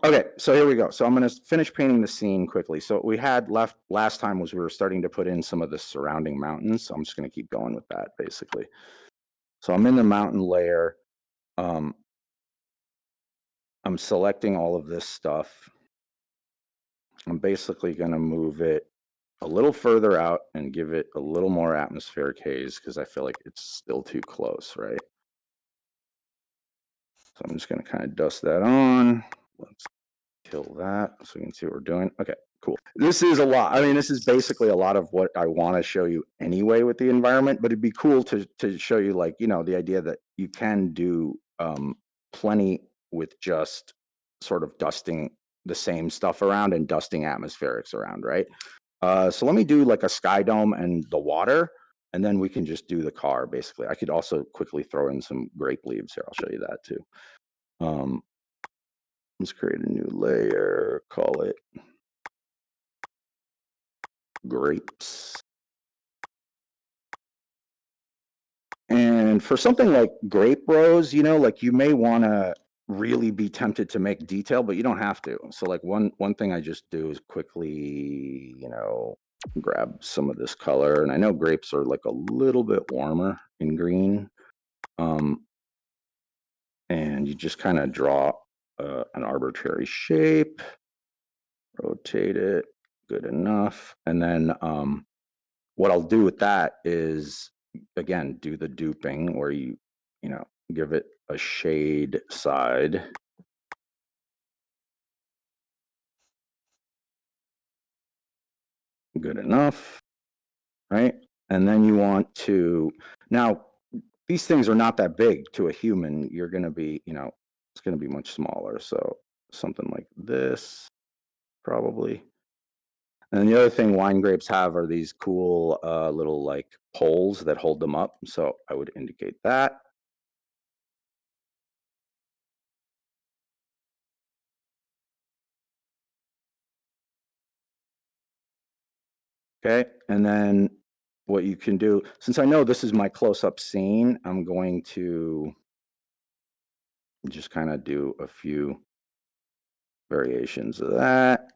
Okay, so here we go. So I'm going to finish painting the scene quickly. So what we had left last time was we were starting to put in some of the surrounding mountains. So I'm just going to keep going with that basically. So I'm in the mountain layer. Um, I'm selecting all of this stuff. I'm basically going to move it a little further out and give it a little more atmospheric haze because I feel like it's still too close, right? So I'm just going to kind of dust that on. Let's kill that so we can see what we're doing. Okay, cool. This is a lot. I mean, this is basically a lot of what I want to show you anyway with the environment, but it'd be cool to show you, like, you know, the idea that you can do plenty with just sort of dusting the same stuff around and dusting atmospherics around, right? So let me do like a sky dome and the water, and then we can just do the car basically. I could also quickly throw in some grape leaves here. I'll show you that too. Let's create a new layer, call it grapes. And for something like grape rose, you know, like you may want to really be tempted to make detail, but you don't have to. So like one thing I just do is quickly, you know, grab some of this color. And I know grapes are like a little bit warmer in green. And you just kind of draw an arbitrary shape, rotate it, good enough. And then what I'll do with that is, again, do the duping where you know, give it a shade side. Good enough, right? And then you want to, now, these things are not that big to a human. You're going to be, you know, it's going to be much smaller. So something like this, probably. And the other thing wine grapes have are these cool little like poles that hold them up. So I would indicate that. Okay. And then what you can do, since I know this is my close-up scene, I'm going to just kind of do a few variations of that.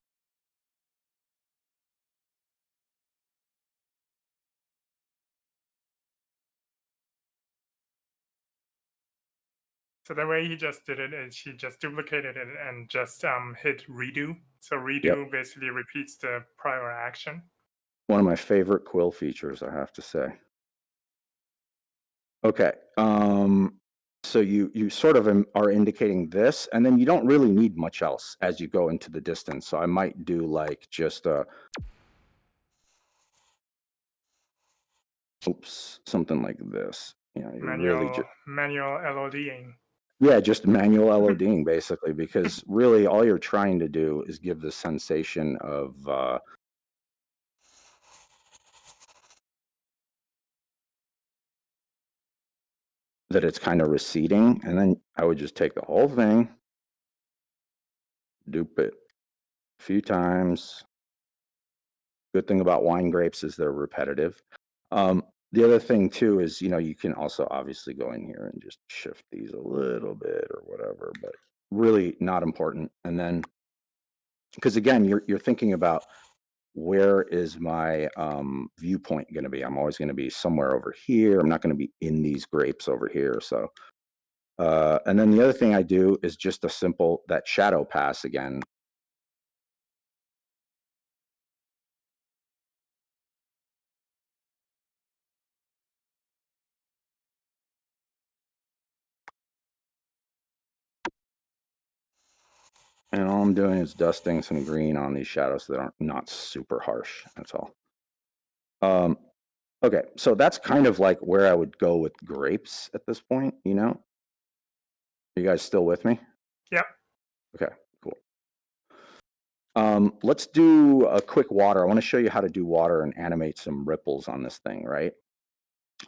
So the way he just did it is he just duplicated it and just hit redo. So Yep. redo basically repeats the prior action. One of my favorite Quill features, I have to say. Okay. So you sort of are indicating this, and then you don't really need much else as you go into the distance. So I might do like just oops, something like this. You know, you really just Manual LODing. yeah, just manual LODing basically, because really all you're trying to do is give the sensation of that it's kind of receding, and then I would just take the whole thing, dupe it a few times. Good thing about wine grapes is they're repetitive. The other thing too is, you know, you can also obviously go in here and just shift these a little bit or whatever, but really not important. And then, because again, you're thinking about where is my viewpoint going to be? I'm always going to be somewhere over here. I'm not going to be in these grapes over here. So, and then the other thing I do is just a simple, that shadow pass again. And all I'm doing is dusting some green on these shadows that aren't not super harsh. That's all. Okay, so that's kind of like where I would go with grapes at this point, you know? Are you guys still with me? Yep. Okay, cool. Let's do a quick water. I want to show you how to do water and animate some ripples on this thing, right?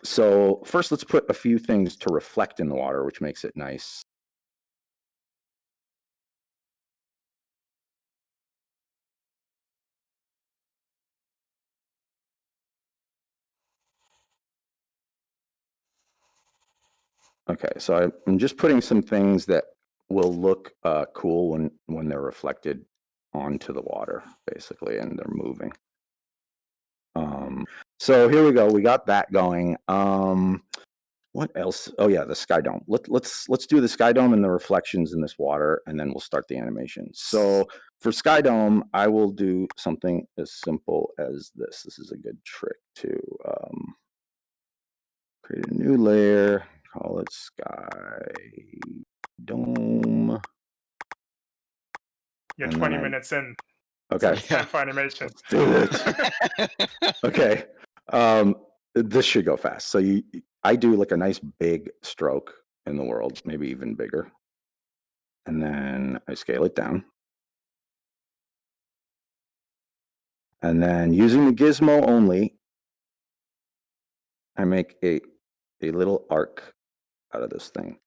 So first, let's put a few things to reflect in the water, which makes it nice. Okay, so I'm just putting some things that will look cool when they're reflected onto the water, basically, and they're moving. So here we go. We got that going. What else? Oh yeah, the sky dome. Let's do the sky dome and the reflections in this water, and then we'll start the animation. So for sky dome, I will do something as simple as this. This is a good trick to create a new layer. Call it sky dome. You're And 20 then minutes in. okay, It's time for animation. let's do it. Okay. This should go fast. So I do like a nice big stroke in the world, maybe even bigger. And then I scale it down. And then using the gizmo only, I make a little arc out of this thing.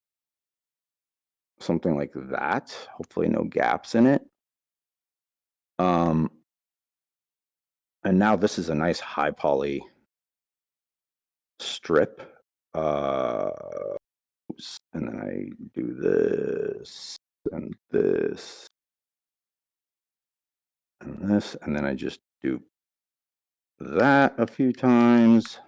Something like that. Hopefully no gaps in it. And now this is a nice high poly strip. And then I do this and this and this, and then I just do that a few times.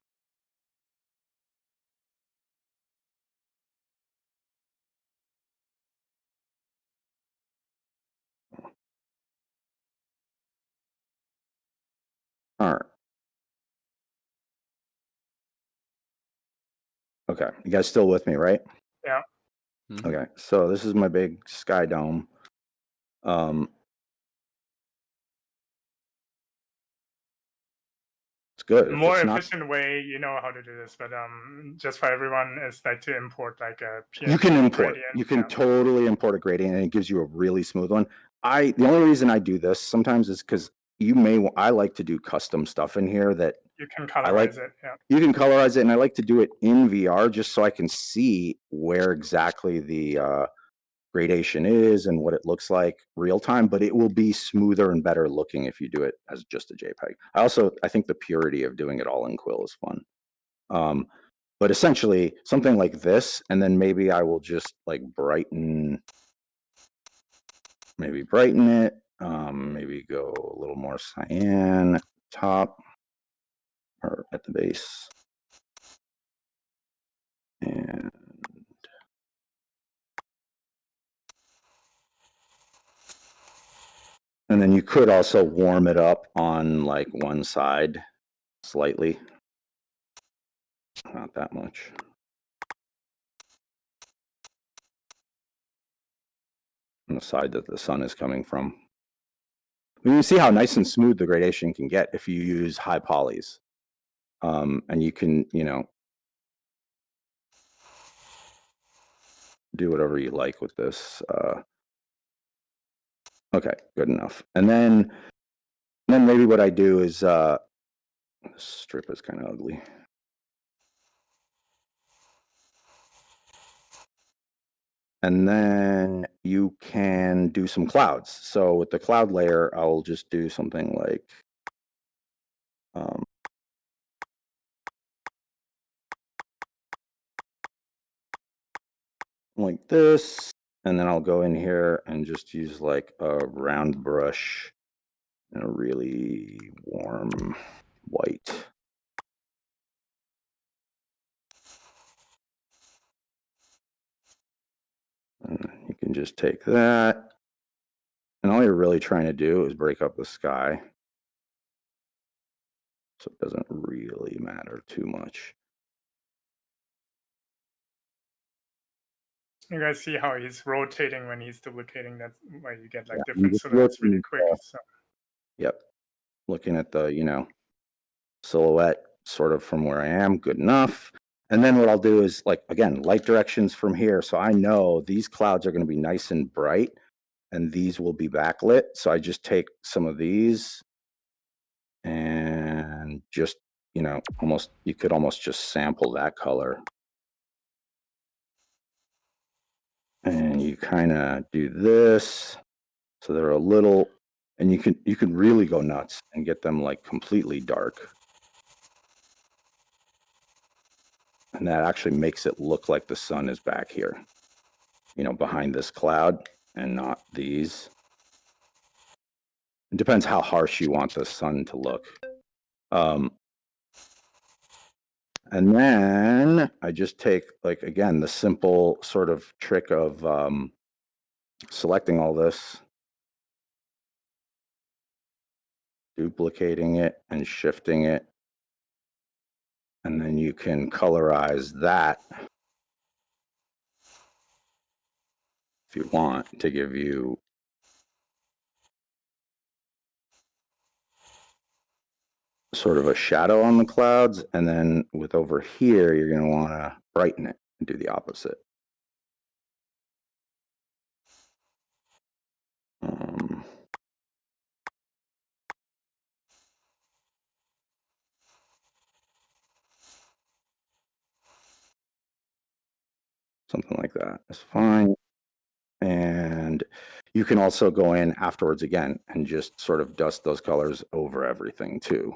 All right. Okay, you guys still with me, right? Yeah. Okay, so this is my big sky dome. It's good. If More it's not, efficient way, you know how to do this, but just for everyone is like to import like a PNG you can import. gradient. You can totally import a gradient, and it gives you a really smooth one. The only reason I do this sometimes is because I like to do custom stuff in here that You can I like. colorize it. Yeah. You can colorize it, and I like to do it in VR just so I can see where exactly the gradation is and what it looks like real time, but it will be smoother and better looking if you do it as just a JPEG. I think the purity of doing it all in Quill is fun. But essentially something like this, and then maybe I will just like brighten it, maybe go a little more cyan at the top or at the base. And then you could also warm it up on like one side slightly. Not that much. On the side that the sun is coming from. You can see how nice and smooth the gradation can get if you use high polys. And you can, do whatever you like with this. Okay, good enough. And then maybe what I do is, this strip is kind of ugly. And then you can do some clouds. So with the cloud layer, I'll just do something like, this, and then I'll go in here and just use like a round brush and a really warm white. And you can just take that, and all you're really trying to do is break up the sky, so it doesn't really matter too much. You guys see how he's rotating when he's duplicating? That's why you get like Yeah, different silhouettes really quick. So yep, looking at the silhouette sort of from where I am, good enough. And then what I'll do is, like, again, light directions from here, so I know these clouds are going to be nice and bright and these will be backlit. So I just take some of these and just, you could almost just sample that color. And you kind of do this. So they're a little, and you can really go nuts and get them like completely dark. And that actually makes it look like the sun is back here. you know, behind this cloud and not these. It depends how harsh you want the sun to look. And then I just take, like, again, the simple sort of trick of selecting all this, duplicating it and shifting it. And then you can colorize that if you want to give you sort of a shadow on the clouds. And then with over here, you're going to want to brighten it and do the opposite. Something like that is fine. And you can also go in afterwards again and just sort of dust those colors over everything too,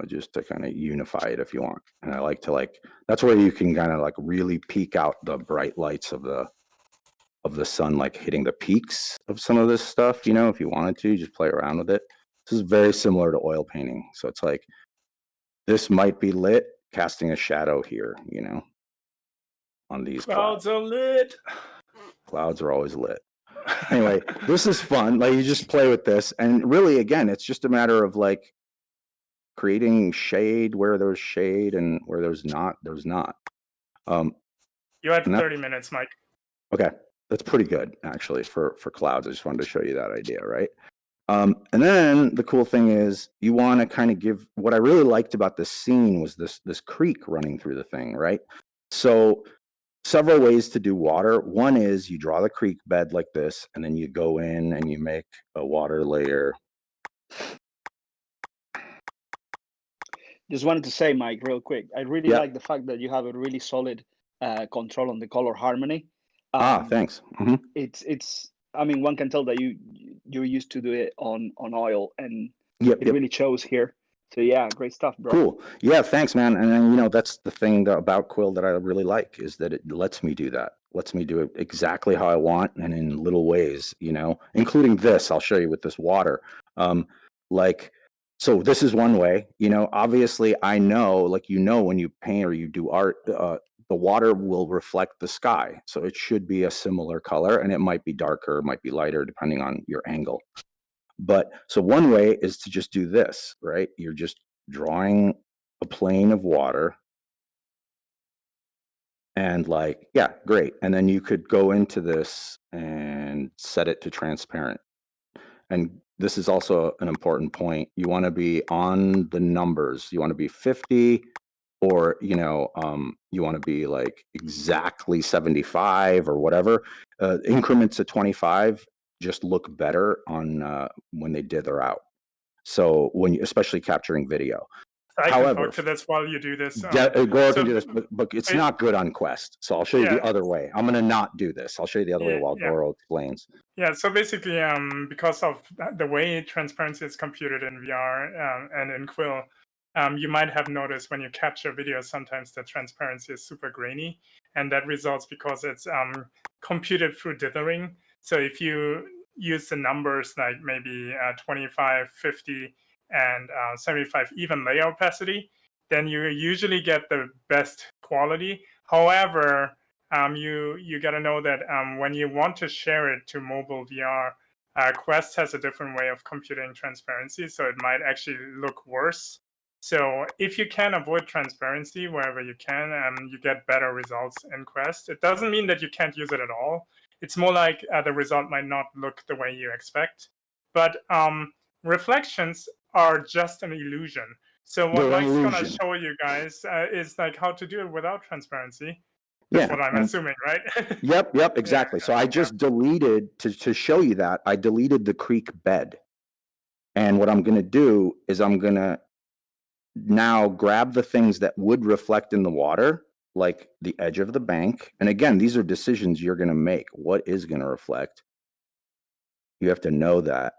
just to kind of unify it if you want. And I like to that's where you can kind of like really peek out the bright lights of the sun, like hitting the peaks of some of this stuff, you know, if you wanted to just play around with it. This is very similar to oil painting. So it's like, this might be lit, casting a shadow here, you know, on these Clouds are lit. Clouds are always lit. Anyway, this is fun. Like, you just play with this, and really, again, it's just a matter of like creating shade where there's shade and where there's not. You had 30 minutes, Mike. Okay, that's pretty good actually for clouds. I just wanted to show you that idea, right? And then the cool thing is you want to kind of give, what I really liked about this scene was this creek running through the thing, right? So several ways to do water. One is you draw the creek bed like this, and then you go in and you make a water layer. Just wanted to say, Mike, real quick, I really like the fact that you have a really solid control on the color harmony. Thanks. Mm-hmm. It's. I mean, one can tell that you're used to do it on oil, and it really shows here. So yeah, great stuff, bro. Cool. Yeah, thanks, man. And then, you know, that's the thing about Quill that I really like, is that it lets me do that. Lets me do it exactly how I want and in little ways, you know, including this. I'll show you with this water. So this is one way, you know, obviously I know, like, you know, when you paint or you do art, the water will reflect the sky. So it should be a similar color, and it might be darker, it might be lighter, depending on your angle. But so one way is to just do this, right? You're just drawing a plane of water, and like, yeah, great. And then you could go into this and set it to transparent. And this is also an important point. You want to be on the numbers. You want to be 50, or, you know, you want to be like exactly 75 or whatever. Increments of 25 just look better on when they dither out. So when you, especially capturing video. I can talk to this while you do this. Go ahead and do this, but it's not good on Quest. So I'll show you the other way. I'm going to not do this. I'll show you the other way while Goro explains. Yeah, so basically, because of the way transparency is computed in VR and in Quill, you might have noticed when you capture video, sometimes the transparency is super grainy, and that results because it's computed through dithering. So if you use the numbers like maybe 25, 50, and 75 even layer opacity, then you usually get the best quality. However, you got to know that when you want to share it to mobile VR, Quest has a different way of computing transparency, so it might actually look worse. So if you can avoid transparency wherever you can, you get better results in Quest. It doesn't mean that you can't use it at all. It's more like the result might not look the way you expect. But reflections are just an illusion. So what Mike's going to show you guys is like how to do it without transparency. That's what I'm assuming, right? Yep, exactly. So I just deleted, to show you that, I deleted the creek bed. And what I'm going to do is I'm going to now grab the things that would reflect in the water, like the edge of the bank. And again, these are decisions you're going to make. What is going to reflect? You have to know that.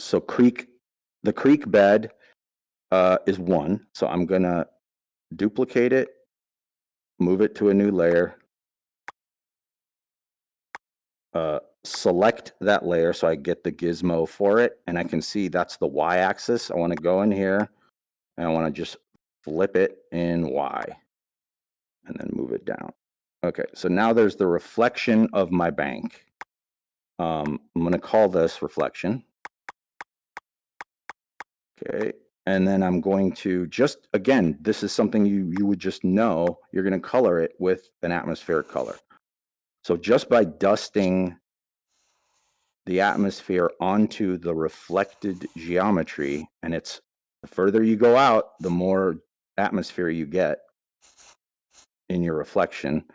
So the creek bed is one. So I'm going to duplicate it, move it to a new layer, select that layer so I get the gizmo for it, and I can see that's the y-axis. I want to go in here and I want to just flip it in y and then move it down. Okay, so now there's the reflection of my bank. I'm going to call this reflection. Okay, and then I'm going to just, again, this is something you would just know, you're going to color it with an atmospheric color. So just by dusting the atmosphere onto the reflected geometry, and it's the further you go out, the more atmosphere you get in your reflection.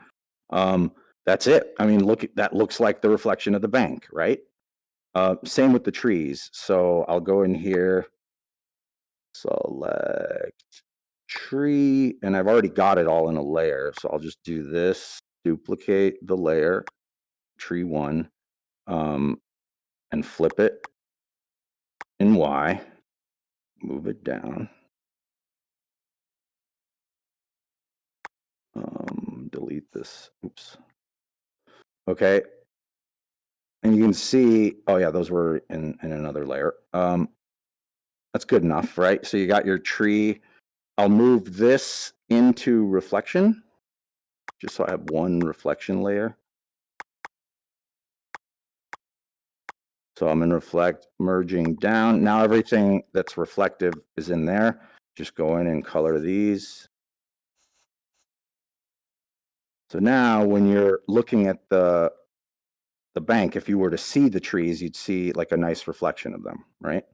That's it. I mean, look, that looks like the reflection of the bank, right? Same with the trees. So I'll go in here, select tree, and I've already got it all in a layer. So I'll just do this, duplicate the layer, tree 1, and flip it in Y, move it down. Delete this. Oops. Okay. And you can see, oh yeah, those were in another layer. That's good enough, right? So you got your tree. I'll move this into reflection, just so I have one reflection layer. So I'm in reflect, merging down. Now everything that's reflective is in there. Just go in and color these. So now when you're looking at the bank, if you were to see the trees, you'd see like a nice reflection of them, right?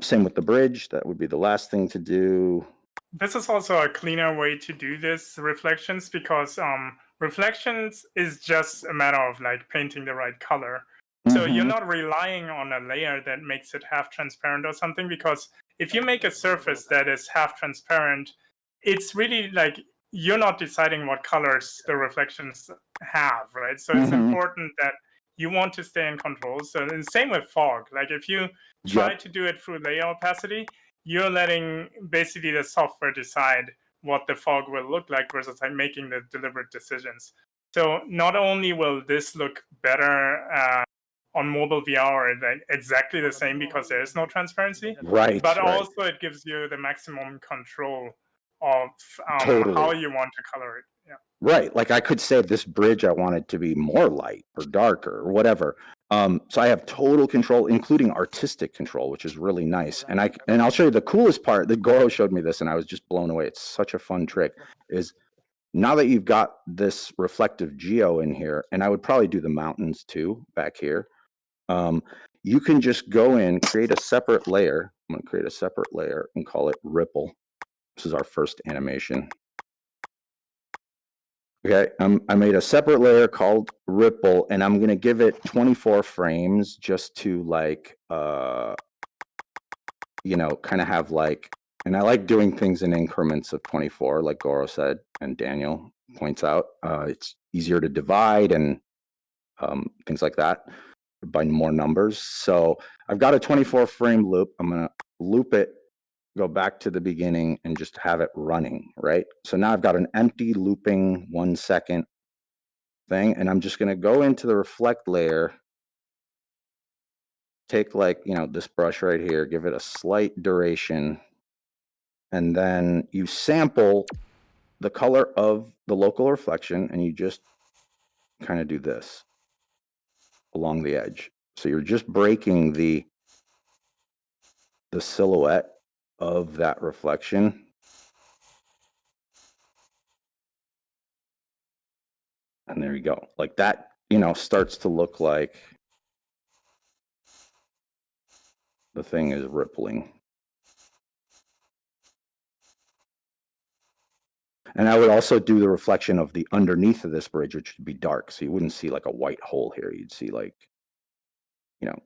Same with the bridge. That would be the last thing to do. This is also a cleaner way to do this reflections, because reflections is just a matter of like painting the right color. So you're not relying on a layer that makes it half transparent or something, because if you make a surface that is half transparent, it's really like you're not deciding what colors the reflections have, right? So it's important that you want to stay in control. So the same with fog. Like if you try to do it through layer opacity, you're letting basically the software decide what the fog will look like versus like making the deliberate decisions. So not only will this look better on mobile VR, like exactly the same because there is no transparency, Right, but right. also it gives you the maximum control of Totally. how you want to color it. Yeah. Right. Like I could say this bridge, I want it to be more light or darker or whatever. So I have total control, including artistic control, which is really nice. And I'll show you the coolest part. The Goro showed me this and I was just blown away. It's such a fun trick. Is now that you've got this reflective geo in here, and I would probably do the mountains too back here. You can just go in, create a separate layer. I'm going to create a separate layer and call it ripple. This is our first animation. Okay, I made a separate layer called ripple, and I'm going to give it 24 frames just to like, you know, kind of have like, and I like doing things in increments of 24, like Goro said, and Daniel points out. It's easier to divide and things like that by more numbers. So I've got a 24 frame loop. I'm going to loop it, go back to the beginning and just have it running, right? So now I've got an empty looping 1 second thing, and I'm just going to go into the reflect layer, take like, you know, this brush right here, give it a slight duration, and then you sample the color of the local reflection and you just kind of do this along the edge. So you're just breaking the silhouette of that reflection. And there you go. Like that, you know, starts to look like the thing is rippling. And I would also do the reflection of the underneath of this bridge, which would be dark. So you wouldn't see like a white hole here. You'd see like, you know,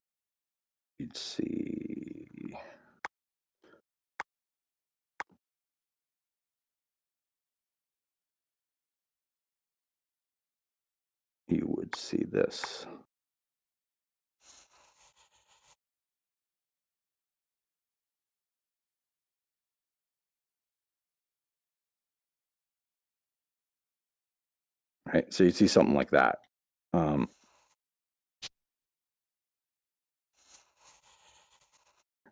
you'd see. You would see this. Right. So you'd see something like that.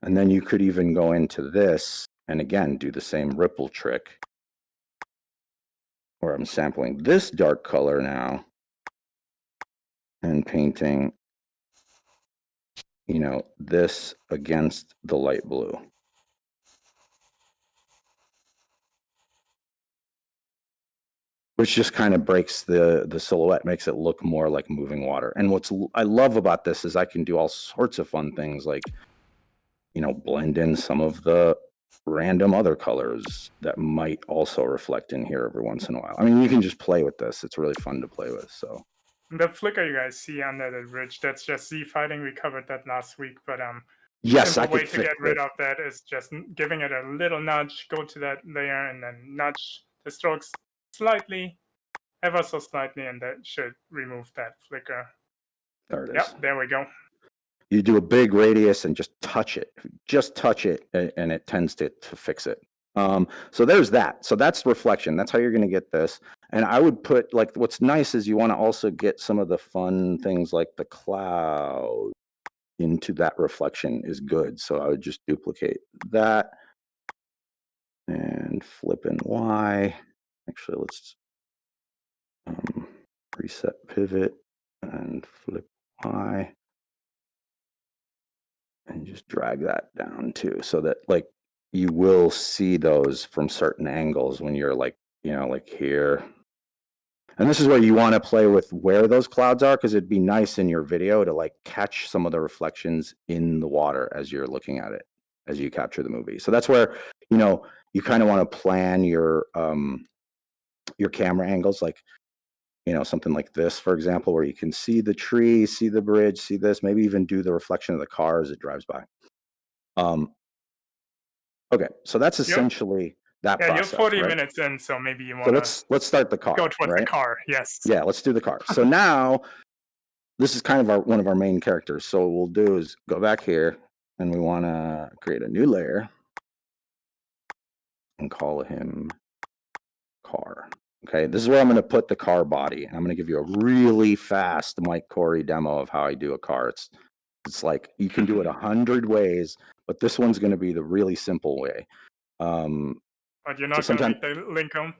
And then you could even go into this and again do the same ripple trick where I'm sampling this dark color now and painting, you know, this against the light blue. Which just kind of breaks the silhouette, makes it look more like moving water. And what's I love about this is I can do all sorts of fun things like, you know, blend in some of the random other colors that might also reflect in here every once in a while. I mean, you can just play with this. It's really fun to play with. So the flicker you guys see under the ridge, that's just Z fighting. We covered that last week, but yes, simple I way could to get fix rid this. of that is just giving it a little nudge, go to that layer and then nudge the strokes slightly, ever so slightly, and that should remove that flicker. There it is. Yep, there we go. You do a big radius and just touch it. Just touch it, and it tends to fix it. So there's that. So that's reflection. That's how you're going to get this. And I would put, like, what's nice is you want to also get some of the fun things like the cloud into that reflection is good. So I would just duplicate that and flip in Y. Actually, let's reset pivot and flip Y. And just drag that down too, so that like you will see those from certain angles when you're like, you know, like here. And this is where you want to play with where those clouds are, because it'd be nice in your video to like catch some of the reflections in the water as you're looking at it, as you capture the movie. So that's where, you know, you kind of want to plan your camera angles, like, you know, something like this, for example, where you can see the tree, see the bridge, see this, maybe even do the reflection of the car as it drives by. Okay, so that's essentially that Yeah, process, you're 40 right? minutes in, so maybe you So want to let's start the car, go towards right? the car. Yes. Yeah, let's do the car. So now this is kind of one of our main characters. So what we'll do is go back here and we want to create a new layer and call him car. Okay, this is where I'm going to put the car body. And I'm going to give you a really fast Mike Khoury demo of how I do a car. It's like you can do it 100 ways, but this one's going to be the really simple way. But you're not going to make the Lincoln.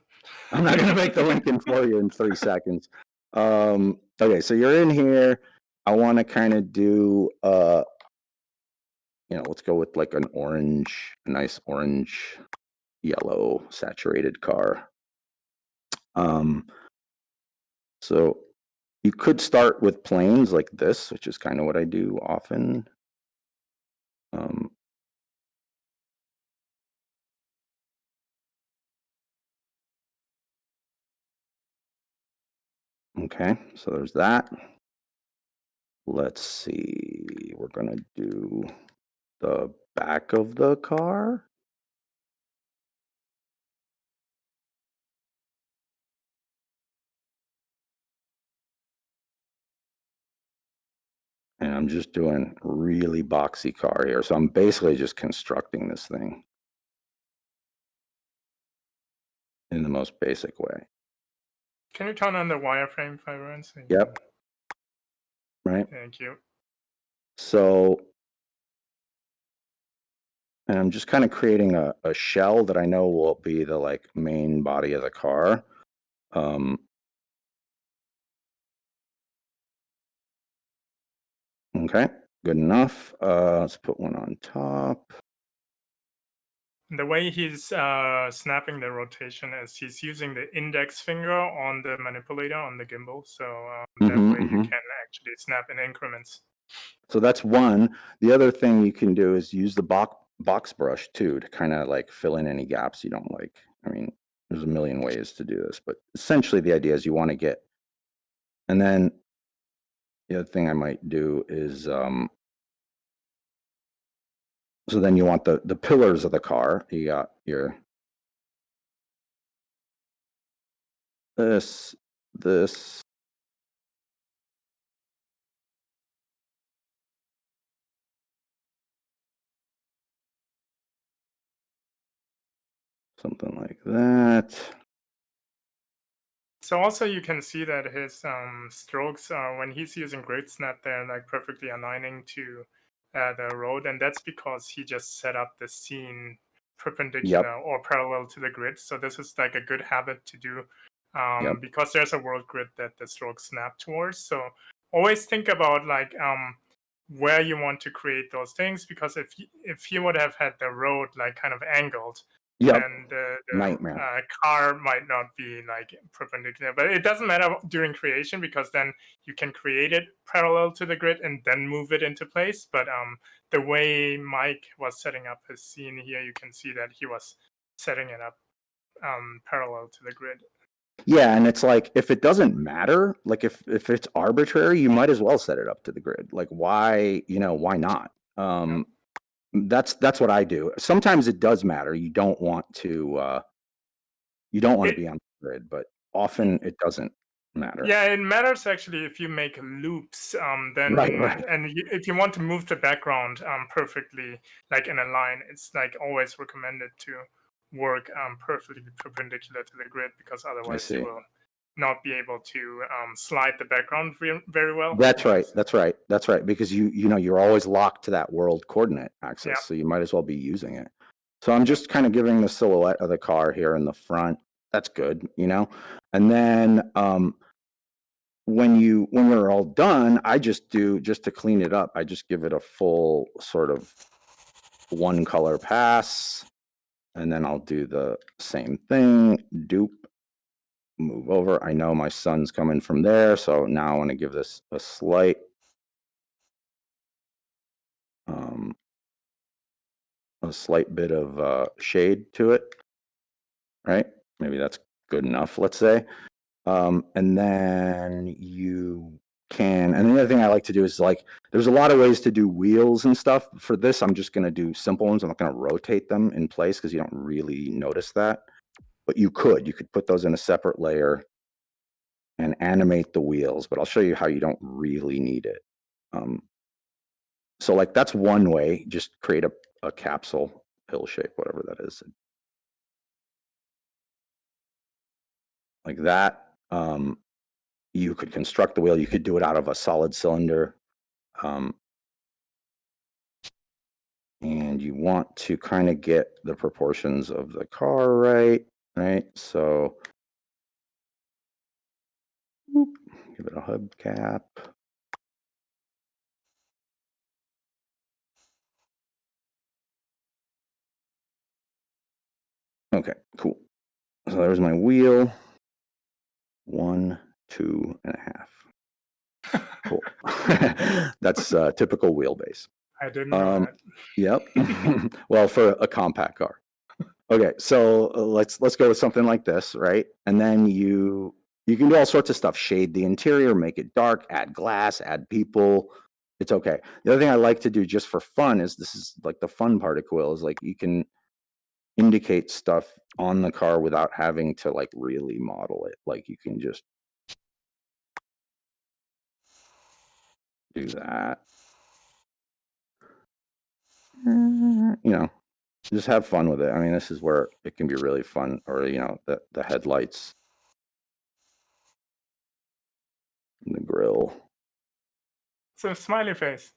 I'm not going to make the Lincoln for you in 3 seconds. Okay, so you're in here. I want to kind of do, you know, let's go with like an orange, a nice orange, yellow saturated car. So you could start with planes like this, which is kind of what I do often. Okay, so there's that. Let's see, we're going to do the back of the car. And I'm just doing really boxy car here. So I'm basically just constructing this thing in the most basic way. Can you turn on the wireframe, Fiber? Yep. Right. Thank you. So, and I'm just kind of creating a shell that I know will be the like main body of the car. Okay, good enough. Let's put one on top. The way he's snapping the rotation is he's using the index finger on the manipulator on the gimbal, so that way you can actually snap in increments. So that's one. The other thing you can do is use the box brush too to kind of like fill in any gaps you don't like. I mean, there's a million ways to do this, but essentially the idea is you want to get, and then the other thing I might do is, so then you want the pillars of the car. You got your, this, something like that. So also you can see that his strokes, when he's using grid snap, they're like perfectly aligning to the road, and that's because he just set up the scene perpendicular or parallel to the grid. So this is like a good habit to do because there's a world grid that the strokes snap towards. So always think about like where you want to create those things, because if he would have had the road like kind of angled, then the nightmare. car might not be like perpendicular. But it doesn't matter during creation, because then you can create it parallel to the grid and then move it into place. But the way Mike was setting up his scene here, you can see that he was setting it up parallel to the grid. Yeah, and it's like, if it doesn't matter, like if it's arbitrary, you might as well set it up to the grid. Like, why not? That's what I do. Sometimes it does matter. You don't want to be on the grid, but often it doesn't matter. Yeah, it matters actually if you make loops. Then Right. And if you want to move the background perfectly, like in a line, it's like always recommended to work perfectly perpendicular to the grid, because otherwise you will not be able to slide the background very well. That's right. Because you're always locked to that world coordinate axis, so you might as well be using it. So I'm just kind of giving the silhouette of the car here in the front. That's good, and then when we're all done, I just to clean it up, I just give it a full sort of one color pass, and then I'll do the same thing, dupe, move over. I know my sun's coming from there, so now I want to give this a slight bit of shade to it, right? Maybe that's good enough, let's say. And then you can, and the other thing I like to do is, like, there's a lot of ways to do wheels and stuff. For this, I'm just going to do simple ones. I'm not going to rotate them in place because you don't really notice that. But you could put those in a separate layer and animate the wheels, but I'll show you how you don't really need it. So like that's one way, just create a capsule pill shape, whatever that is. Like that. You could construct the wheel. You could do it out of a solid cylinder. And you want to kind of get the proportions of the car right? So give it a hubcap. Okay, cool. So there's my wheel. 1, 2.5. Cool. That's typical wheelbase. I didn't know that. Yep. Well, for a compact car. Okay, so let's go with something like this, right? And then you can do all sorts of stuff. Shade the interior, make it dark, add glass, add people. It's okay. The other thing I like to do just for fun is, this is like the fun part of Quill, is like you can indicate stuff on the car without having to like really model it. Like you can just do that. Just have fun with it. I mean, this is where it can be really fun. Or, the headlights, and the grill. It's a smiley face.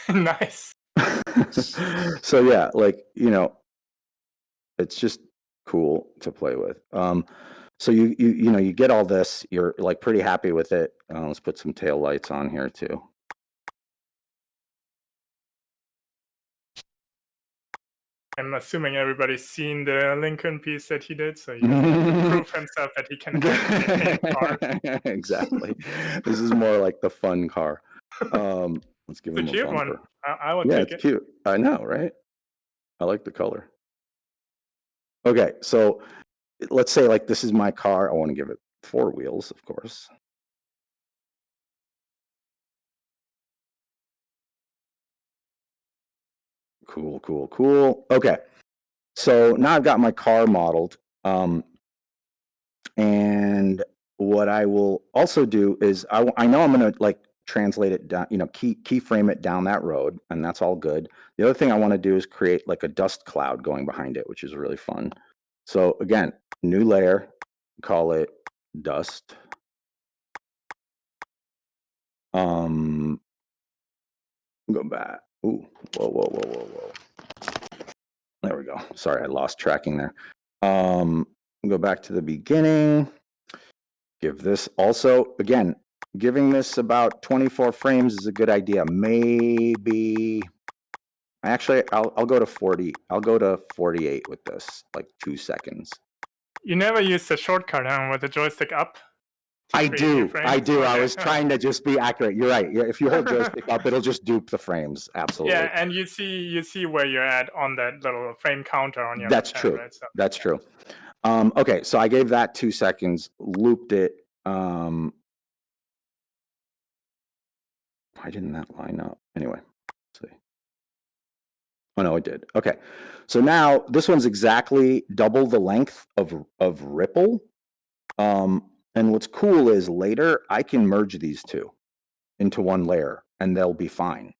Nice. So yeah, like, it's just cool to play with. So you get all this, you're like pretty happy with it. Let's put some tail lights on here too. I'm assuming everybody's seen the Lincoln piece that he did, so he can prove himself that he can paint cars. Exactly. This is more like the fun car. Let's give him a cute bumper. One. I would take it. It's cute. I know, right? I like the color. Okay, so let's say like this is my car. I want to give it 4 wheels, of course. Cool. Okay, so now I've got my car modeled. And what I will also do is I know I'm going to like translate it down, keyframe it down that road, and that's all good. The other thing I want to do is create like a dust cloud going behind it, which is really fun. So again, new layer, call it dust. Go back. Ooh, whoa. There we go. Sorry, I lost tracking there. Go back to the beginning. Give this also, again, giving this about 24 frames is a good idea. Maybe, actually, I'll go to 40. I'll go to 48 with this, like 2 seconds. You never use the shortcut with the joystick up? I do. Okay. I was trying to just be accurate. You're right. If you hold joystick up, it'll just dupe the frames. Absolutely. Yeah, and you see where you're at on that little frame counter on your That's left true. hand, right? So, That's true. Okay, so I gave that 2 seconds, looped it. Why didn't that line up? Anyway, let's see. Oh no, it did. Okay, so now this one's exactly double the length of Ripple. And what's cool is later I can merge these two into one layer and they'll be fine.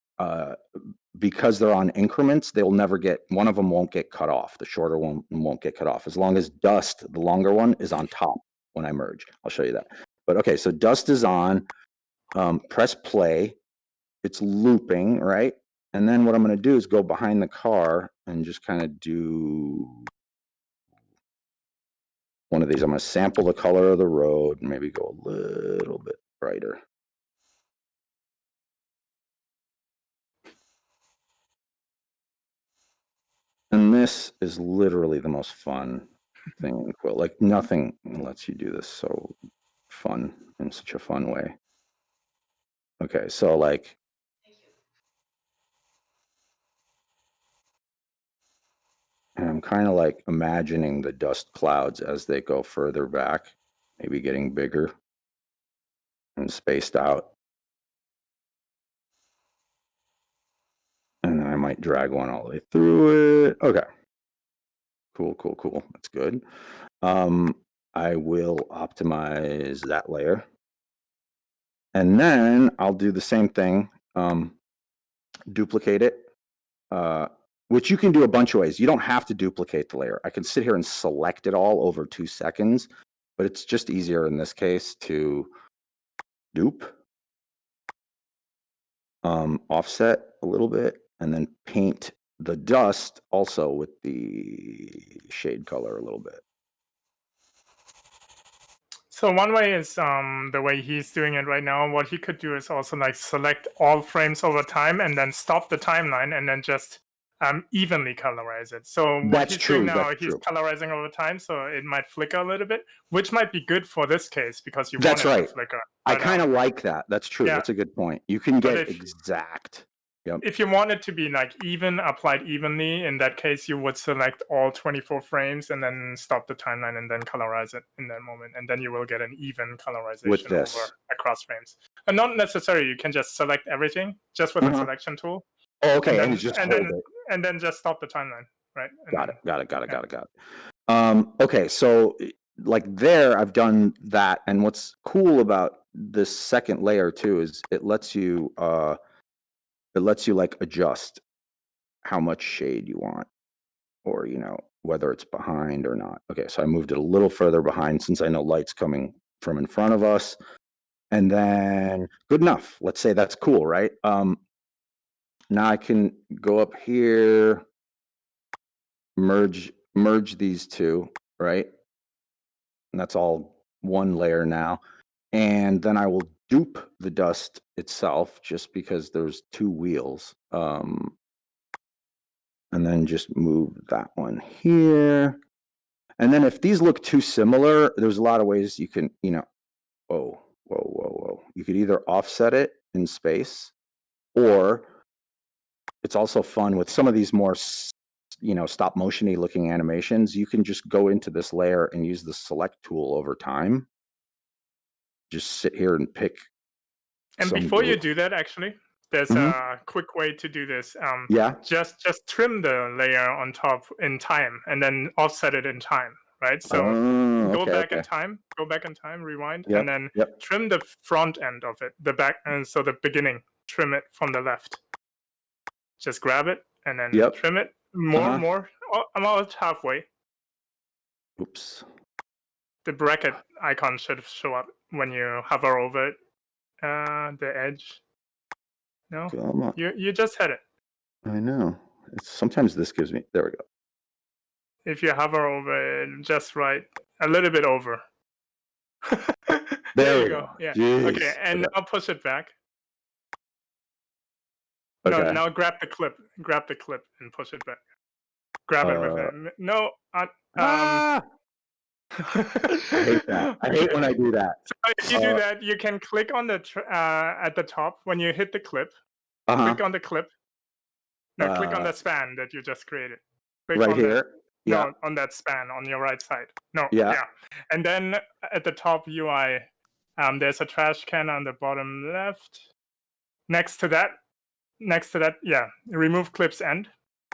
Because they're on increments, they'll never get, one of them won't get cut off. The shorter one won't get cut off as long as dust, the longer one, is on top when I merge. I'll show you that. But okay, so dust is on, press play, it's looping, right? And then what I'm gonna do is go behind the car and just kind of do one of these. I'm gonna sample the color of the road and maybe go a little bit brighter. And this is literally the most fun thing in Quill. Like nothing lets you do this so fun in such a fun way. Okay, so like, and I'm kind of like imagining the dust clouds as they go further back, maybe getting bigger and spaced out. And then I might drag one all the way through it. Okay. Cool. That's good. I will optimize that layer. And then I'll do the same thing, duplicate it, which you can do a bunch of ways. You don't have to duplicate the layer. I can sit here and select it all over 2 seconds, but it's just easier in this case to dupe, offset a little bit, and then paint the dust also with the shade color a little bit. So one way is the way he's doing it right now. What he could do is also like select all frames over time and then stop the timeline and then just evenly colorize it. So what he's doing now, he's colorizing over time, so it might flicker a little bit, which might be good for this case because you want it to flicker. I kind of like that. That's true. Yeah. That's a good point. You can get exact. Yep. If you want it to be like even, applied evenly, in that case, you would select all 24 frames and then stop the timeline and then colorize it in that moment. And then you will get an even colorization with this over across frames. And not necessarily, you can just select everything just with the selection tool. Oh, okay. And then just stop the timeline, right? And got it. Okay, so like there, I've done that. And what's cool about this second layer too is it lets you like adjust how much shade you want, or whether it's behind or not. Okay, so I moved it a little further behind since I know light's coming from in front of us, and then good enough. Let's say that's cool, right? Now I can go up here, merge these two, right? And that's all one layer now. And then I will dupe the dust itself just because there's 2 wheels. And then just move that one here. And then if these look too similar, there's a lot of ways you can, whoa. You could either offset it in space, or it's also fun with some of these more, stop motion-y looking animations. You can just go into this layer and use the select tool over time. Just sit here and pick. And before you do that, actually, there's a quick way to do this. Just trim the layer on top in time and then offset it in time, right? So go back in time, rewind, and then trim the front end of it, the back, and so the beginning, trim it from the left. Just grab it and then trim it more, about halfway. Oops. the bracket icon should show up when you hover over it, the edge. No, Come on. you just had it. I know. Sometimes this gives me. There we go. If you hover over it just right, a little bit over. There you we go. go. Yeah. Jeez. Okay, and Okay. now push it back. Okay. No, now grab the clip. Grab the clip and push it back. Grab it with it. No. Ah! I hate that. I hate when I do that. So if you do that, you can click on the at the top when you hit the clip. Click on the clip. No, click on the span that you just created. Click right on here. No, on that span on your right side. No, Yeah. And then at the top UI, there's a trash can on the bottom left. Next to that, yeah, remove clips end.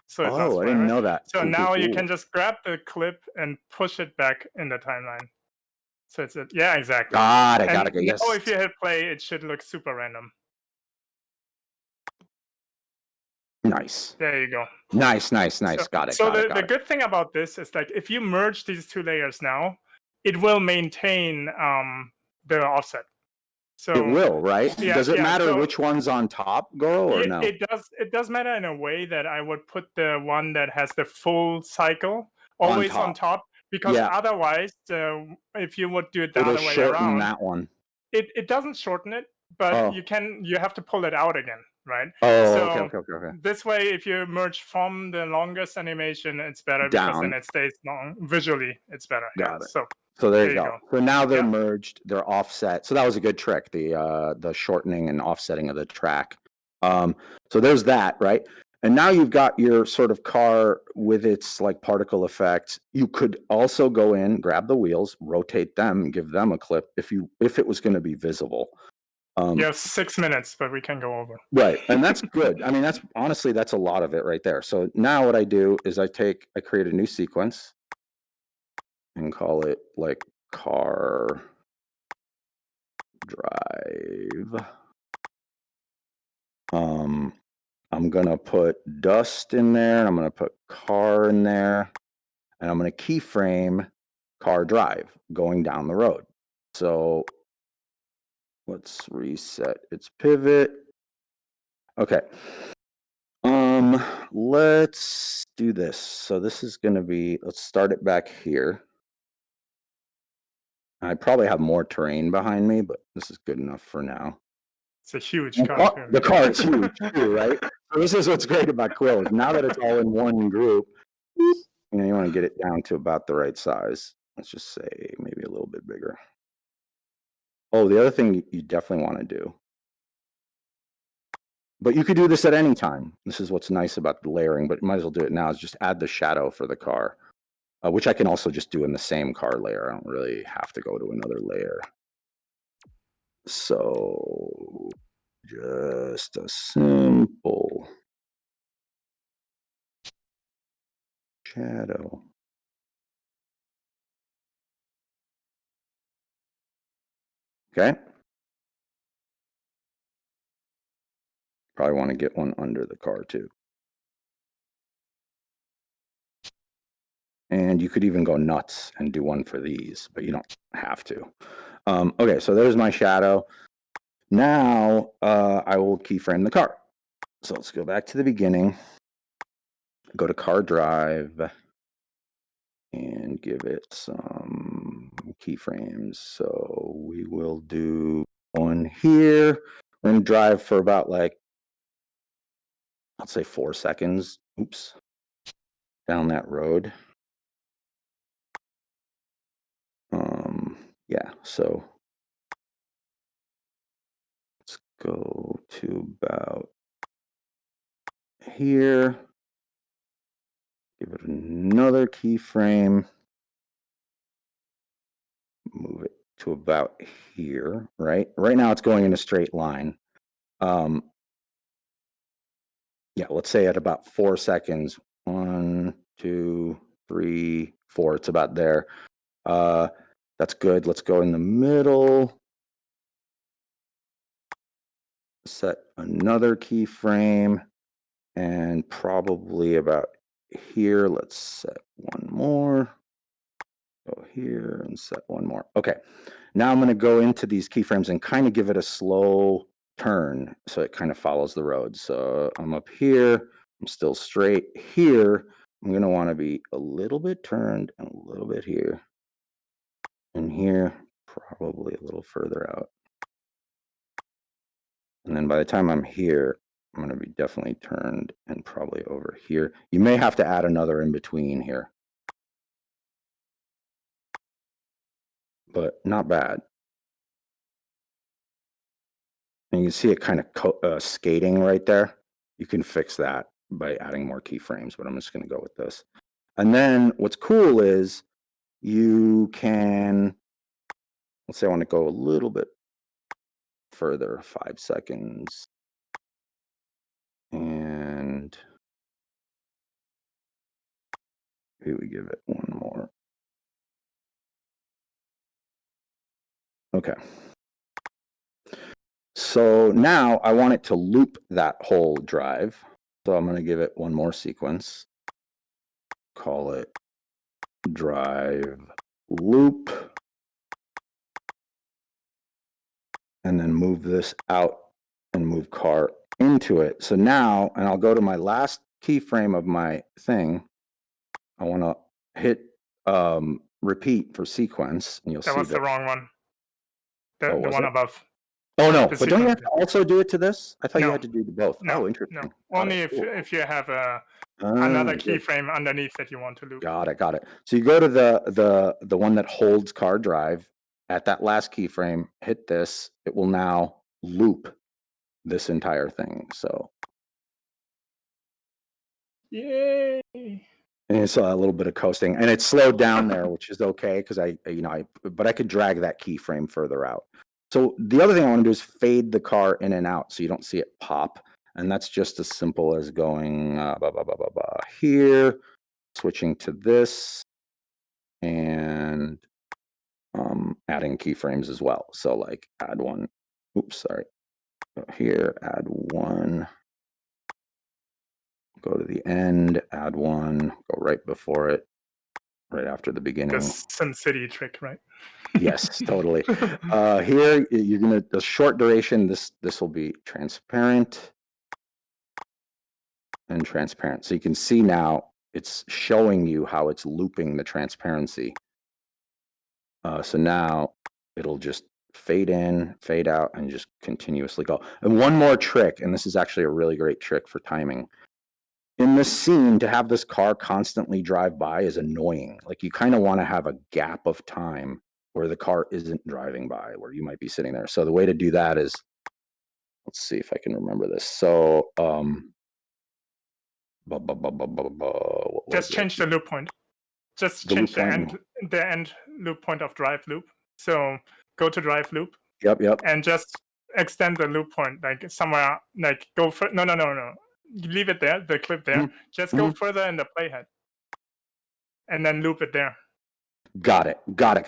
So it lasts Oh, I forever. didn't know that. So Cool, now cool, you cool. can just grab the clip and push it back in the timeline. So it's yeah, exactly. Got it. And Yes. now if you hit play, it should look super random. Nice. There you go. Nice. So, got it. So got the it. good thing about this is like if you merge these two layers now, it will maintain the offset. So it will, right? Yeah, Does it matter so which one's on top, Goro, or no? It does matter in a way that I would put the one that has the full cycle always on top because otherwise, if you would do it the it'll other way shorten around, that one. It doesn't shorten it, but you have to pull it out again, right? Oh, so okay. This way, if you merge from the longest animation, it's better because then it stays long. Visually, it's better. Got it. So there you go. So now they're merged, they're offset. So that was a good trick, the shortening and offsetting of the track. So there's that, right? And now you've got your sort of car with its like particle effect. You could also go in, grab the wheels, rotate them, give them a clip if it was going to be visible. You have 6 minutes, but we can go over. Right, and that's good. I mean, that's a lot of it right there. So now what I do is I create a new sequence and call it like car drive. I'm gonna put dust in there, and I'm gonna put car in there, and I'm gonna keyframe car drive going down the road. So let's reset its pivot. Okay. Let's do this. So this is gonna be, let's start it back here. I probably have more terrain behind me, but this is good enough for now. It's a huge car. The car is huge too, right? So this is what's great about Quill. Now that it's all in one group, you want to get it down to about the right size. Let's just say maybe a little bit bigger. Oh, the other thing you definitely want to do, but you could do this at any time. This is what's nice about the layering, but you might as well do it now, is just add the shadow for the car, which I can also just do in the same car layer. I don't really have to go to another layer. So just a simple shadow. Okay. Probably want to get one under the car too. And you could even go nuts and do one for these, but you don't have to. Okay, so there's my shadow. Now I will keyframe the car. So let's go back to the beginning, go to car drive, and give it some keyframes. So we will do one here. We're going to drive for about like, let's say 4 seconds. Oops. Down that road. Yeah, so let's go to about here. Give it another keyframe. Move it to about here, right? Right now it's going in a straight line. Yeah, let's say at about 4 seconds. 1, 2, 3, 4. It's about there. That's good. Let's go in the middle. Set another keyframe, and probably about here. Let's set one more. Go here and set one more. Okay. Now I'm going to go into these keyframes and kind of give it a slow turn so it kind of follows the road. So I'm up here. I'm still straight here. I'm going to want to be a little bit turned and a little bit here. And here, probably a little further out. And then by the time I'm here, I'm going to be definitely turned and probably over here. You may have to add another in between here. But not bad. And you can see it kind of skating right there. You can fix that by adding more keyframes, but I'm just going to go with this. And then what's cool is you can, let's say I want to go a little bit further, 5 seconds. And maybe we give it one more. Okay. So now I want it to loop that whole drive. So I'm going to give it one more sequence. Call it drive loop. And then move this out and move car into it. So now, and I'll go to my last keyframe of my thing. I want to hit repeat for sequence. And you'll see That was the wrong one. The was one it? above. Oh no, The but don't you have sequence. to also do it to this? I thought you No. had to do to both. No, Oh, interesting. no. Got Only it. Cool. if you have Ah, another good. keyframe underneath that you want to loop. Got it. So you go to the one that holds car drive. At that last keyframe, hit this. It will now loop this entire thing. So Yay! and it's a little bit of coasting, and it's slowed down there, which is okay because but I could drag that keyframe further out. So the other thing I want to do is fade the car in and out so you don't see it pop, and that's just as simple as going here, switching to this, and adding keyframes as well. So like add one. Oops, sorry. Go here, add one. Go to the end, add one. Go right before it. Right after the beginning. The SimCity trick, right? Yes, totally. Here you're gonna the short duration. This will be transparent and transparent. So you can see now it's showing you how it's looping the transparency. So now it'll just fade in, fade out, and just continuously go. And one more trick, and this is actually a really great trick for timing. In this scene, to have this car constantly drive by is annoying. Like you kind of want to have a gap of time where the car isn't driving by, where you might be sitting there. So the way to do that is, let's see if I can remember this. So, just change the loop point. Just change the end loop point of drive loop. So go to drive loop. Yep. And just extend the loop point, like somewhere, like go for no. You leave it there, the clip there. Just go further in the playhead, and then loop it there. Got it. Because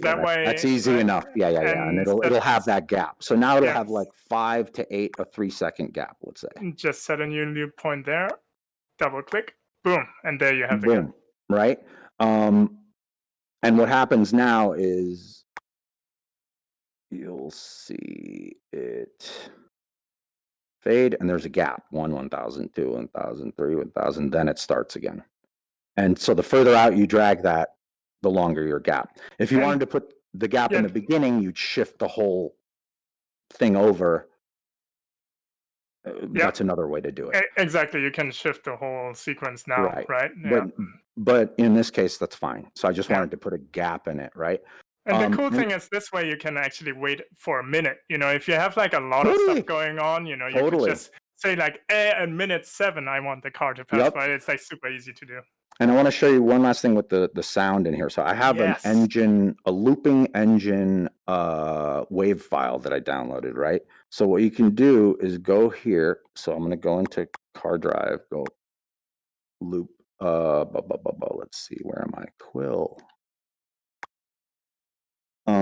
that way, that's easy enough. Yeah. And it'll have that gap. So now it'll have like 5 to 8, a 3-second gap. Let's say. Just set a new loop point there. Double click. Boom, and there you have the gap. Right. And what happens now is you'll see it fade, and there's a gap. 1,000, 2, 1,000, 3, 1,000. Then it starts again. And so the further out you drag that, the longer your gap. If you wanted to put the gap in the beginning, you'd shift the whole thing over. That's another way to do it. Exactly. You can shift the whole sequence now, right? Yeah. But in this case, that's fine. So I just wanted to put a gap in it, right? And the cool thing is this way you can actually wait for a minute. If you have like a lot of stuff going on, you could just say like, at minute 7, I want the car to pass by. It's like super easy to do. And I want to show you one last thing with the sound in here. So I have a looping engine wave file that I downloaded, right? So what you can do is go here. So I'm going to go into car drive, go loop. Let's see, where am I? Quill. Did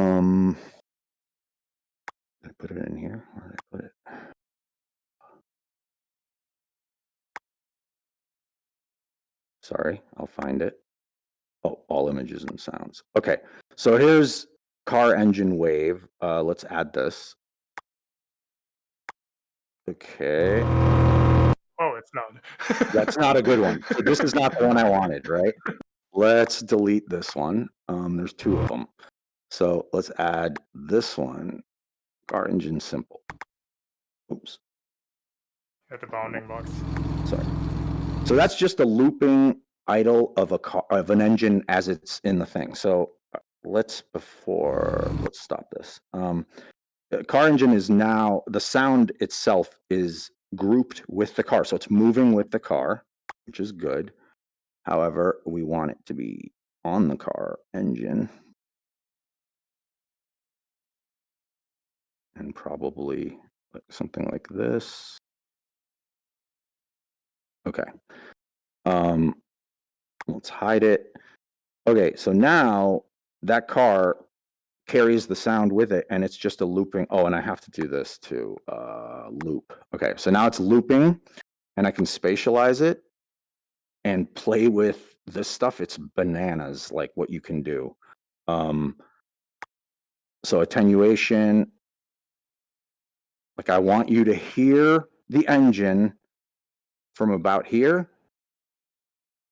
I put it in here? Where did I put it? Sorry, I'll find it. Oh, all images and sounds. Okay, so here's car engine wave. Let's add this. Okay. Oh, it's not. That's not a good one. So this is not the one I wanted, right? Let's delete this one. There's 2 of them. So let's add this one, car engine simple. Oops, At the bounding box. sorry. So that's just a looping idle of a car, of an engine as it's in the thing. So let's stop this. Car engine is now, the sound itself is grouped with the car. So it's moving with the car, which is good. However, we want it to be on the car engine. And probably something like this. Okay. Let's hide it. Okay, so now that car carries the sound with it, and it's just a looping. Oh, and I have to do this to loop. Okay, so now it's looping, and I can spatialize it and play with this stuff. It's bananas, like what you can do. So attenuation, like I want you to hear the engine from about here,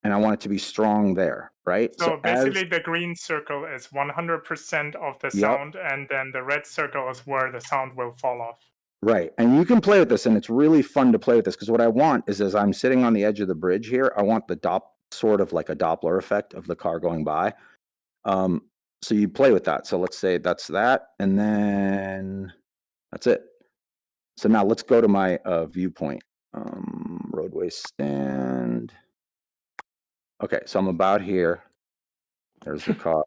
and I want it to be strong there, right? So basically, the green circle is 100% of the sound, and then the red circle is where the sound will fall off. Right, and you can play with this, and it's really fun to play with this, because what I want is, as I'm sitting on the edge of the bridge here, I want the sort of like a Doppler effect of the car going by. So you play with that. So let's say that's that, and then that's it. So now let's go to my viewpoint. Roadway stand. Okay, so I'm about here. There's the car.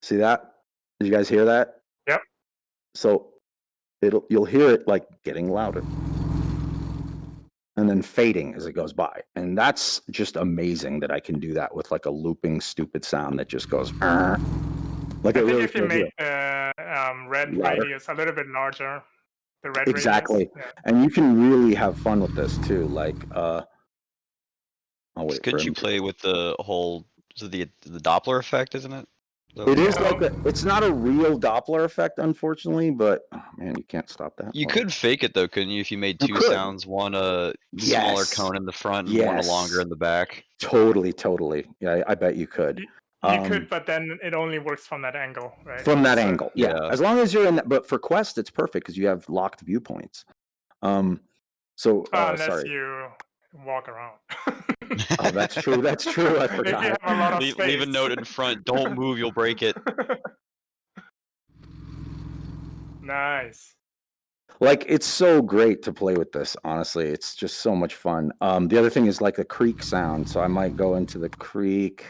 See that? Did you guys hear that? Yep. So you'll hear it like getting louder and then fading as it goes by. And that's just amazing that I can do that with like a looping stupid sound that just goes like I it think really if you feels make real. the red Louder. radius a little bit larger, the red Exactly. radius. Yeah. And you can really have fun with this too. Like I'll wait for Couldn't him you play with the whole the Doppler effect, isn't it? It is like it's not a real Doppler effect, unfortunately, but oh man, you can't stop that. You Well, could fake it though, couldn't you? If you made You two could. sounds, one a smaller Yes. cone in the front and one a longer Yes. in the back. Totally. Yeah, I bet you could. You could, but then it only works from that angle, right? From that So- angle, yeah. Yeah. As long as you're in that, but for Quest, it's perfect because you have locked viewpoints. Unless Sorry. you walk around. Oh, that's true. That's true. I If you forgot. have a lot of Leave a space. note in front. Don't move, you'll break it. Nice. Like it's so great to play with this. Honestly, it's just so much fun. The other thing is like a creek sound. So I might go into the creek,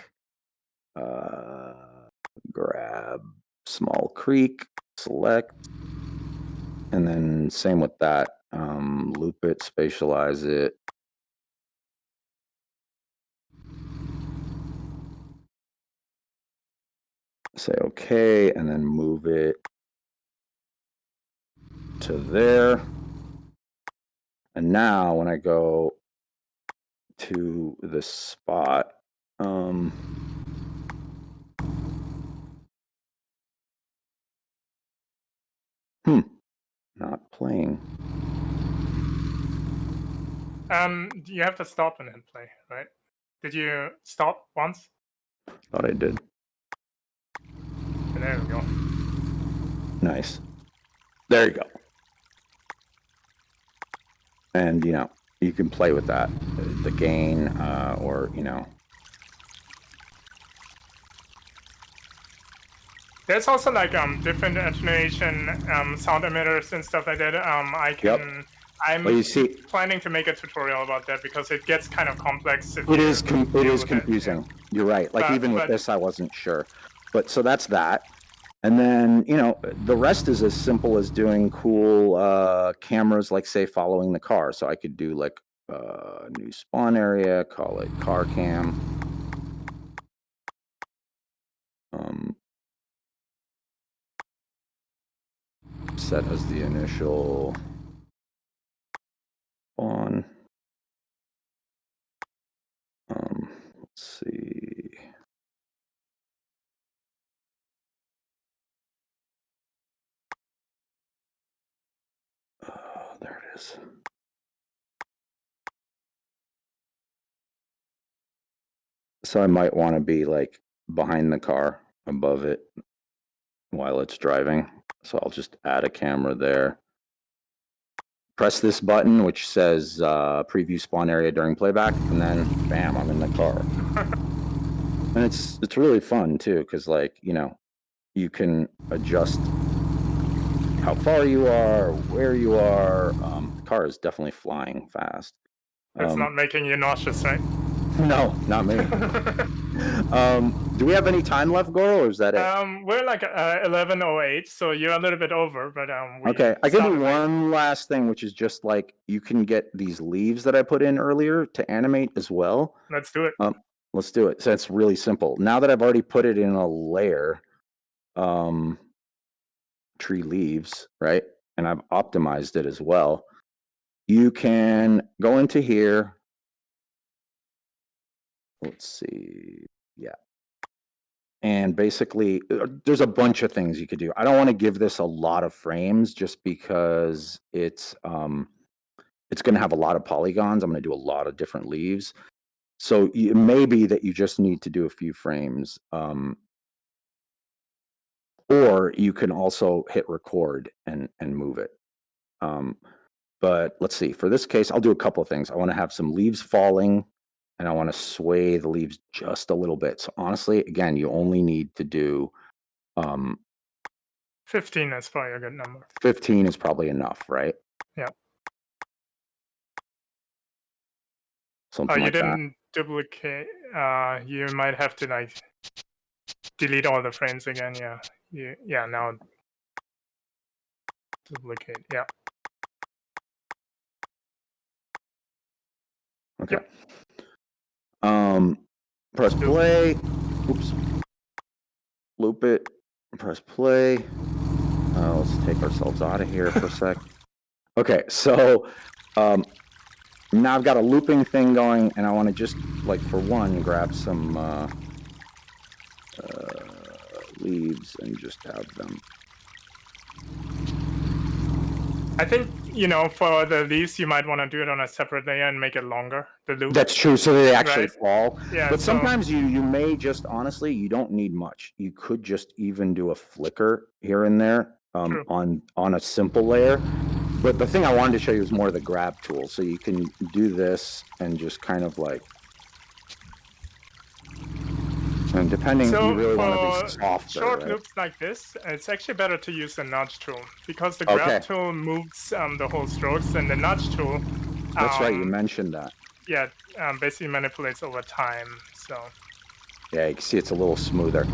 grab small creek, select, and then same with that. Loop it, spatialize it. Say okay, and then move it to there. And now when I go to this spot, not playing. You have to stop and then play, right? Did you stop once? Thought I did. And there we go. Nice. There you go. And you can play with that, the gain, or There's also like different attenuation sound emitters and stuff like that. I'm Well, you see, planning to make a tutorial about that because it gets kind of complex. it is confusing. Yeah. You're right. Like even with but this, I wasn't sure. But so that's that. And then, the rest is as simple as doing cool cameras, like say following the car. So I could do like a new spawn area, call it car cam. Set as the initial spawn. Let's see. Oh, there it is. So I might want to be like behind the car, above it, while it's driving. So I'll just add a camera there. Press this button, which says preview spawn area during playback, and then bam, I'm in the car. And it's really fun too, because like, you know, you can adjust how far you are, where you are. The car is definitely flying fast. It's not making you nauseous, right? No, not me. Do we have any time left, Goro, or is that it? We're like 11:08, so you're a little bit over, but Okay, I can do one last thing, which is just like you can get these leaves that I put in earlier to animate as well. Let's do it. Let's do it. So it's really simple. Now that I've already put it in a layer, tree leaves, right? And I've optimized it as well. You can go into here. Let's see. Yeah. And basically, there's a bunch of things you could do. I don't want to give this a lot of frames just because it's going to have a lot of polygons. I'm going to do a lot of different leaves. So it may be that you just need to do a few frames. Or you can also hit record and move it. But let's see. For this case, I'll do a couple of things. I want to have some leaves falling, and I want to sway the leaves just a little bit. So honestly, again, you only need to do 15 is probably a good number. 15 is probably enough, right? Yeah. Something you like that. didn't duplicate. You might have to like delete all the frames again. Yeah. Yeah. Now duplicate. Yeah. Okay. Press play. Oops. Loop it. Press play. Let's take ourselves out of here for a sec. Okay, so now I've got a looping thing going, and I want to just, like, for one, grab some leaves and just have them. I think, you know, for the leaves, you might want to do it on a separate layer and make it longer, the loop. That's true, so they actually fall. Yeah, but sometimes you may just, honestly, you don't need much. You could just even do a flicker here and there on a simple layer. But the thing I wanted to show you is more the grab tool. So you can do this and just kind of like, and depending, you really want to be softer. Short loops like this, it's actually better to use the nudge tool because the grab tool moves the whole strokes, and the nudge tool. That's right, you mentioned that. Yeah, basically manipulates over time. So. Yeah, you can see it's a little smoother.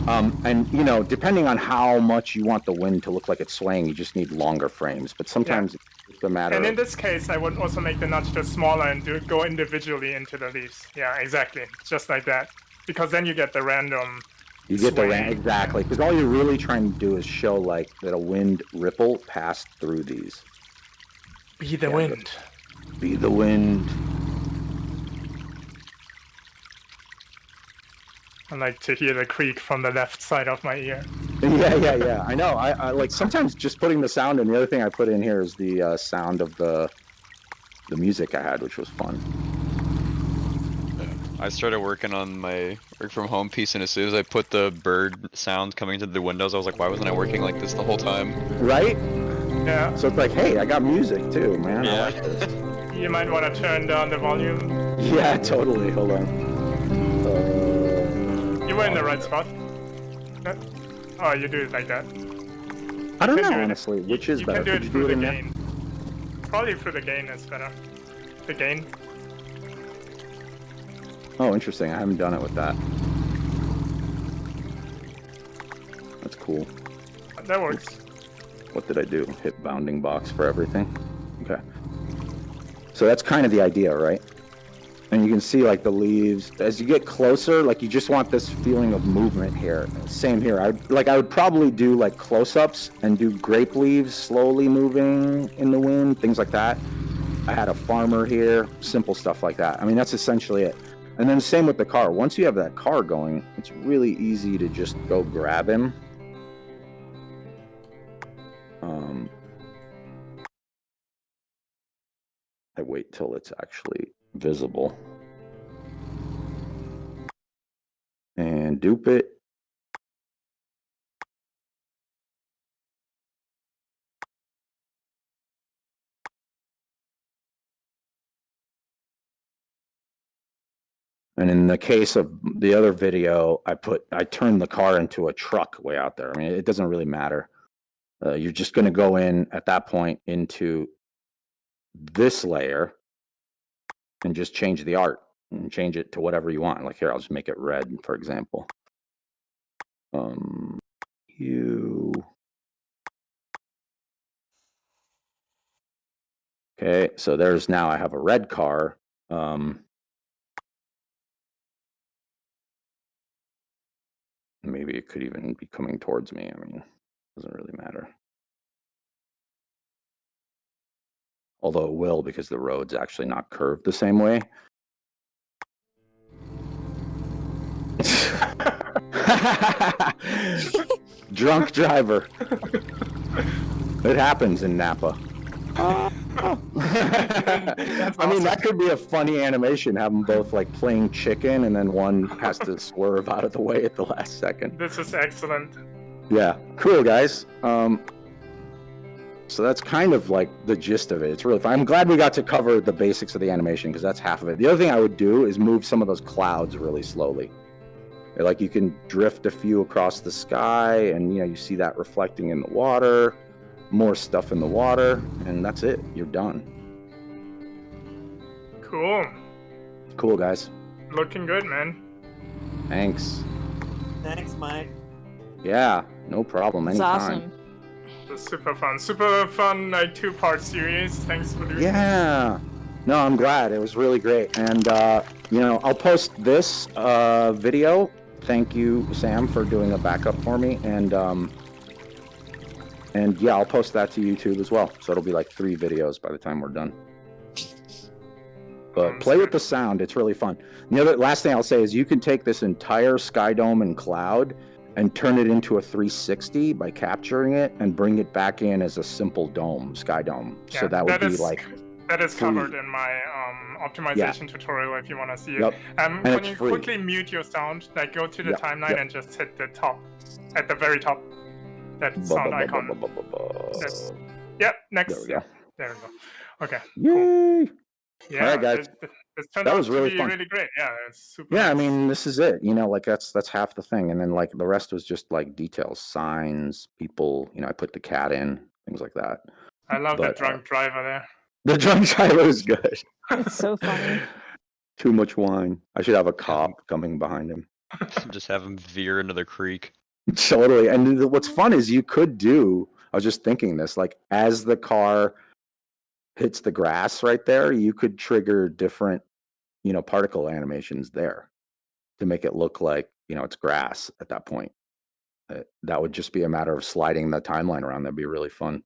And, you know, depending on how much you want the wind to look like it's swaying, you just need longer frames. But sometimes it's just a matter And in this case, I would also make the nudge tool smaller and go individually into the leaves. Yeah, exactly. Just like that. Because then you get the random. You get the random, exactly. Because all you're really trying to do is show, like, that a wind ripple passed through these. Be the wind. Be the wind. I like to hear the creak from the left side of my ear. Yeah. I know. I like sometimes just putting the sound in. The other thing I put in here is the sound of the music I had, which was fun. I started working on my work from home piece, and as soon as I put the bird sound coming into the windows, I was like, why wasn't I working like this the whole time? Right? Yeah. So it's like, hey, I got music too, man. Yeah. I like this. You might want to turn down the volume. Yeah, totally. Hold on. You were in the right spot. Oh, you do it like that. I don't know, honestly. Which is better? You can do it through the gain. Probably through the gain is better. The gain. Oh, interesting. I haven't done it with that. That's cool. That works. What did I do? Hit bounding box for everything? Okay. So that's kind of the idea, right? And you can see like the leaves as you get closer, like you just want this feeling of movement here. Same here. I would probably do like close-ups and do grape leaves slowly moving in the wind, things like that. I had a farmer here, simple stuff like that. I mean, that's essentially it. And then same with the car. Once you have that car going, it's really easy to just go grab him. I wait till it's actually visible. And dupe it. And in the case of the other video, I turned the car into a truck way out there. I mean, it doesn't really matter. You're just going to go in at that point into this layer and just change the art and change it to whatever you want. Like here, I'll just make it red, for example. Okay, so there's now I have a red car. Maybe it could even be coming towards me. I mean, it doesn't really matter. Although it will, because the road's actually not curved the same way. Drunk driver. It happens in Napa. I mean, that could be a funny animation. Have them both like playing chicken, and then one has to swerve out of the way at the last second. This is excellent. Yeah, cool, guys. So that's kind of like the gist of it. It's really fun. I'm glad we got to cover the basics of the animation because that's half of it. The other thing I would do is move some of those clouds really slowly. Like you can drift a few across the sky, and you see that reflecting in the water. More stuff in the water, and that's it. You're done. Cool. Cool, guys. Looking good, man. Thanks. Thanks, Mike. Yeah, no problem. It's Anytime. awesome. It's super fun, like 2-part series. Thanks for doing Yeah. No, I'm glad. It was really great. And, I'll post this video. Thank you, Sam, for doing a backup for me. And yeah, I'll post that to YouTube as well. So it'll be like 3 videos by the time we're done. But play with the sound. It's really fun. The last thing I'll say is you can take this entire sky dome and cloud and turn it into a 360 by capturing it and bring it back in as a simple dome, sky dome. Yeah, so that would be like... That is covered in my optimization tutorial if you want to see it. Yep. When you quickly mute your sound, like go to the timeline and just hit the top, at the very top, that sound icon. Yep, next. There we go. There we go. Okay. Yay! Cool. Yeah, All right, guys. This turned That out was to really be fun. really great. Yeah, it's super. Yeah, I nice. mean, this is it. Like that's half the thing, and then like the rest was just like details, signs, people. I put the cat in, things like that. I love the drunk driver there. The drunk driver is good. It's so funny. Too much wine. I should have a cop coming behind him. Just have him veer into the creek. Totally. And what's fun is you could do. I was just thinking this, like as the car hits the grass right there, you could trigger different, particle animations there to make it look like, it's grass at that point. That would just be a matter of sliding the timeline around. That'd be really fun.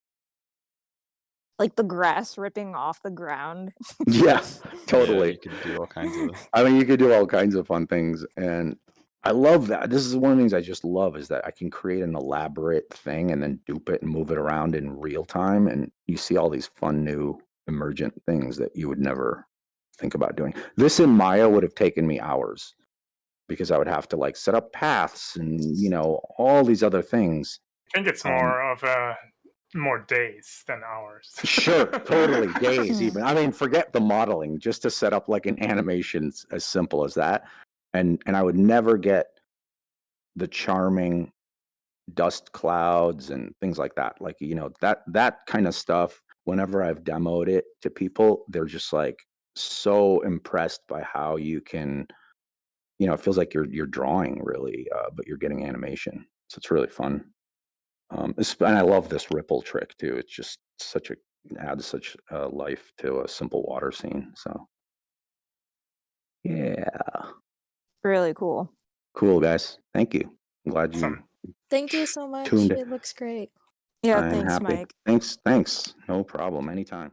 Like the grass ripping off the ground. Yeah, totally. Yeah, you could do all kinds of... I mean, you could do all kinds of fun things. And I love that. This is one of the things I just love is that I can create an elaborate thing and then dupe it and move it around in real time. And you see all these fun new emergent things that you would never think about doing. This in Maya would have taken me hours because I would have to like set up paths and, all these other things. I think it's more days than hours. Sure, totally. Days even. I mean, forget the modeling, just to set up like an animation as simple as that. And I would never get the charming dust clouds and things like that. Like, that kind of stuff, whenever I've demoed it to people, they're just like so impressed by how you can, it feels like you're drawing really, but you're getting animation. So it's really fun. And I love this ripple trick too. It's just adds such life to a simple water scene. So yeah. Really cool. Cool, guys. Thank you. I'm glad you Thank you so much. tuned in. It looks great. Yeah, I'm thanks, happy. Mike. Thanks. No problem. Anytime.